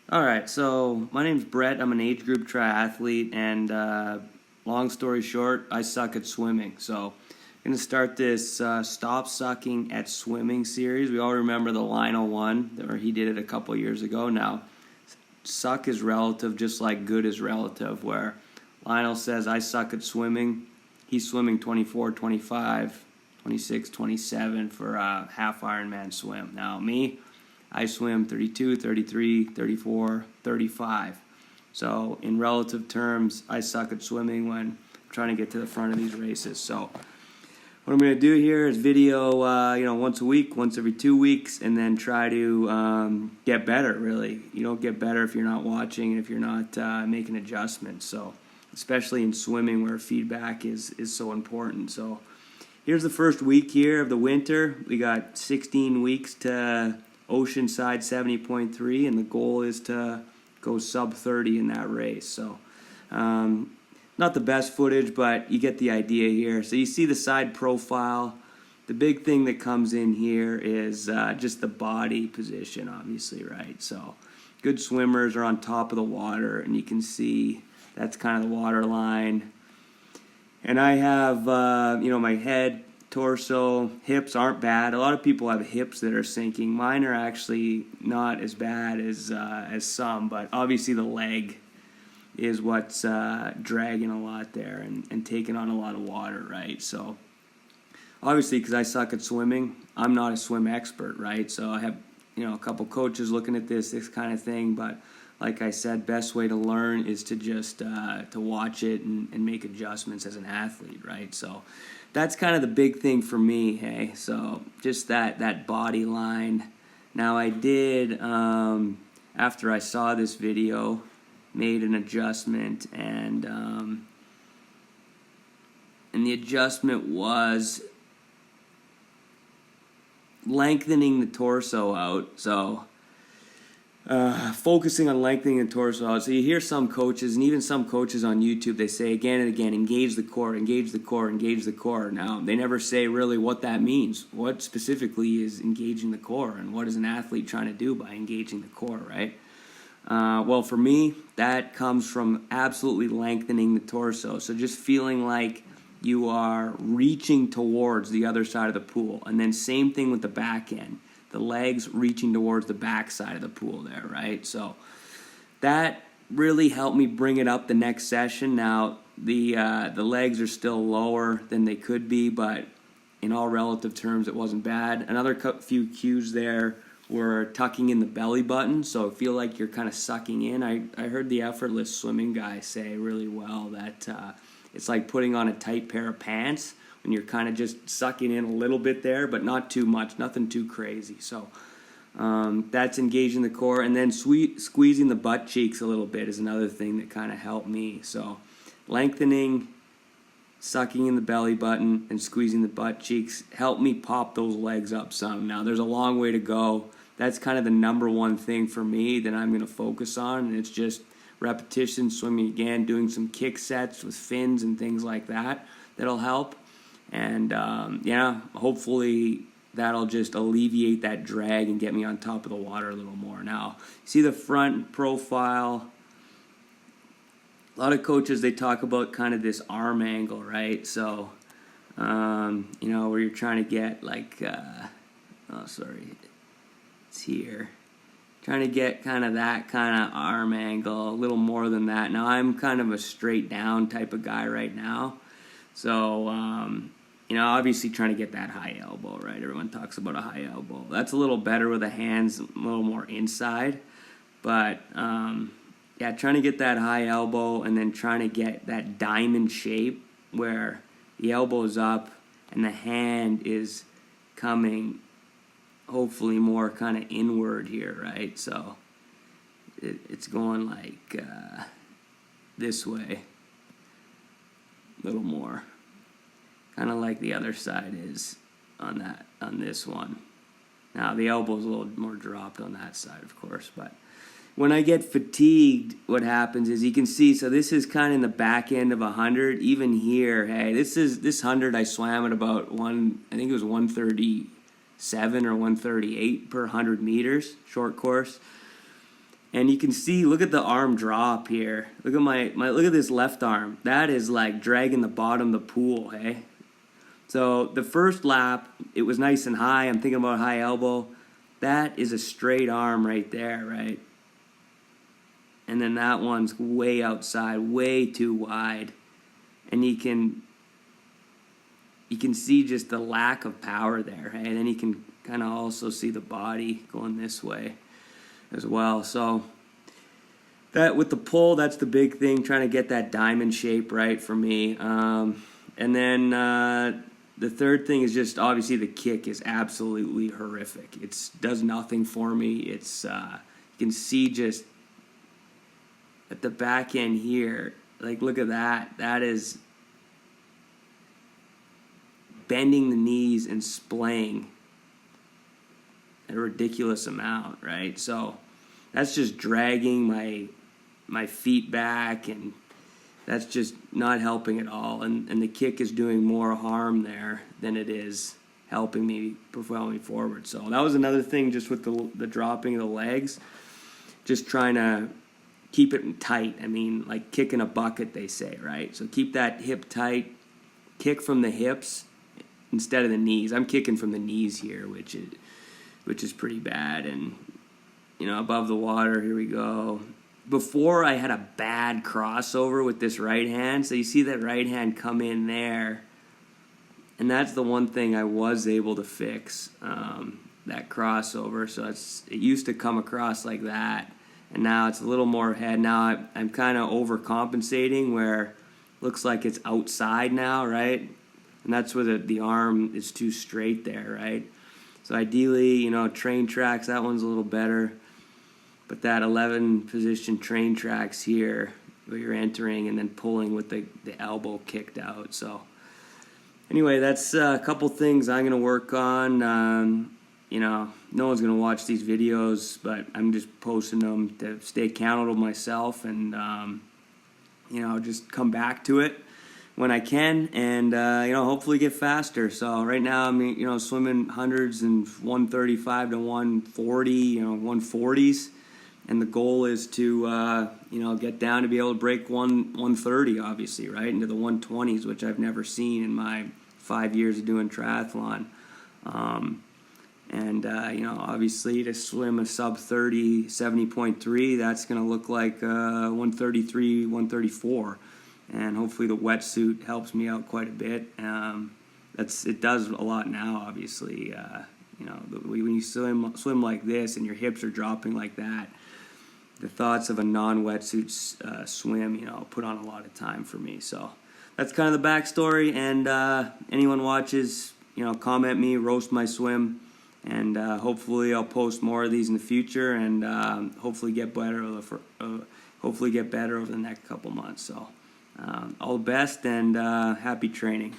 All right, so my name's Brett. I'm an age group triathlete, and long story short, I suck at swimming. So I'm going to start this Stop Sucking at Swimming series. We all remember the Lionel one, or he did it a couple years ago. Now, suck is relative, just like good is relative, where Lionel says, I suck at swimming. He's swimming 24, 25, 26, 27 for a half Ironman swim. Now, me, I swim 32, 33, 34, 35. So in relative terms, I suck at swimming when I'm trying to get to the front of these races. So what I'm going to do here is video, once a week, once every 2 weeks, and then try to get better, really. You don't get better if you're not watching and if you're not making adjustments. So especially in swimming where feedback is so important. So here's the first week here of the winter. We got 16 weeks to Oceanside 70.3, and the goal is to go sub 30 in that race. So not the best footage, but you get the idea here. So you see the side profile. The big thing that comes in here is just the body position, obviously, right? So good swimmers are on top of the water, and you can see that's kind of the water line. And I have, my head, torso, hips aren't bad. A lot of people have hips that are sinking. Mine are actually not as bad as some, but obviously the leg is what's dragging a lot there and taking on a lot of water, right? So obviously, because I suck at swimming, I'm not a swim expert, right? So I have, a couple coaches looking at this kind of thing, but like I said, best way to learn is to just to watch it and make adjustments as an athlete, right? So that's kind of the big thing for me, hey? So just that body line. Now I did, after I saw this video, made an adjustment, and the adjustment was lengthening the torso out. So focusing on lengthening the torso out. So you hear some coaches, and even some coaches on YouTube, they say again and again, engage the core, engage the core, engage the core. Now, they never say really what that means. What specifically is engaging the core, and what is an athlete trying to do by engaging the core, right? Well, for me, that comes from absolutely lengthening the torso. So just feeling like you are reaching towards the other side of the pool. And then same thing with the back end. The legs reaching towards the back side of the pool there, right? So that really helped me bring it up the next session. Now, the legs are still lower than they could be, but in all relative terms, it wasn't bad. Another few cues there were tucking in the belly button, so feel like you're kind of sucking in. I heard the Effortless Swimming guy say really well that it's like putting on a tight pair of pants, and you're kind of just sucking in a little bit there, but not too much, nothing too crazy. So that's engaging the core. And then squeezing the butt cheeks a little bit is another thing that kind of helped me. So lengthening, sucking in the belly button, and squeezing the butt cheeks helped me pop those legs up some. Now, there's a long way to go. That's kind of the number one thing for me that I'm going to focus on, and it's just repetition, swimming again, doing some kick sets with fins and things like that. That'll help. And hopefully that'll just alleviate that drag and get me on top of the water a little more. Now, see the front profile. A lot of coaches, they talk about kind of this arm angle, right? So, where you're trying to get like, it's here. Trying to get kind of that kind of arm angle, a little more than that. Now, I'm kind of a straight down type of guy right now. So, obviously trying to get that high elbow, right? Everyone talks about a high elbow. That's a little better with the hands, a little more inside. But, trying to get that high elbow and then trying to get that diamond shape where the elbow's up and the hand is coming hopefully more kind of inward here, right? So it's going like this way, a little more. Kind of like the other side is on this one. Now, the elbow's a little more dropped on that side, of course, but when I get fatigued, what happens is you can see, so this is kind of in the back end of 100. Even here, hey, this 100 I swam at about I think it was 137 or 138 per 100 meters, short course. And you can see, look at the arm drop here. Look at my look at this left arm. That is like dragging the bottom of the pool, hey? So the first lap, it was nice and high. I'm thinking about high elbow. That is a straight arm right there, right? And then that one's way outside, way too wide. And you can see just the lack of power there, right? And then you can kind of also see the body going this way as well. So that with the pull, that's the big thing, trying to get that diamond shape right for me. And then the third thing is just obviously the kick is absolutely horrific. It does nothing for me. It's you can see just at the back end here, like look at that. That is bending the knees and splaying a ridiculous amount, right? So that's just dragging my feet back, and that's just not helping at all. And the kick is doing more harm there than it is helping me propel me forward. So that was another thing, just with the dropping of the legs, just trying to keep it tight. I mean, like kicking a bucket, they say, right? So keep that hip tight, kick from the hips instead of the knees. I'm kicking from the knees here, which is pretty bad. And, above the water, here we go. Before, I had a bad crossover with this right hand. So you see that right hand come in there. And that's the one thing I was able to fix, that crossover. So it used to come across like that. And now it's a little more head. Now I'm kind of overcompensating, where it looks like it's outside now, right? And that's where the arm is too straight there, right? So ideally, train tracks, that one's a little better. But that 11 position train tracks here, where you're entering and then pulling with the elbow kicked out. So anyway, that's a couple things I'm going to work on. No one's going to watch these videos, but I'm just posting them to stay accountable to myself and, just come back to it when I can, and hopefully get faster. So right now I'm swimming hundreds and 135 to 140, 140s, and the goal is to get down to be able to break 130, obviously, right, into the 120s, which I've never seen in my 5 years of doing triathlon. Obviously to swim a sub 30 70.3, that's going to look like 133, 134. And hopefully the wetsuit helps me out quite a bit. It does a lot now, obviously. When you swim like this and your hips are dropping like that, the thoughts of a non-wetsuit swim, put on a lot of time for me. So that's kind of the backstory. And anyone watches, comment me, roast my swim. And hopefully I'll post more of these in the future, and hopefully get better over the next couple months. So all the best, and happy training.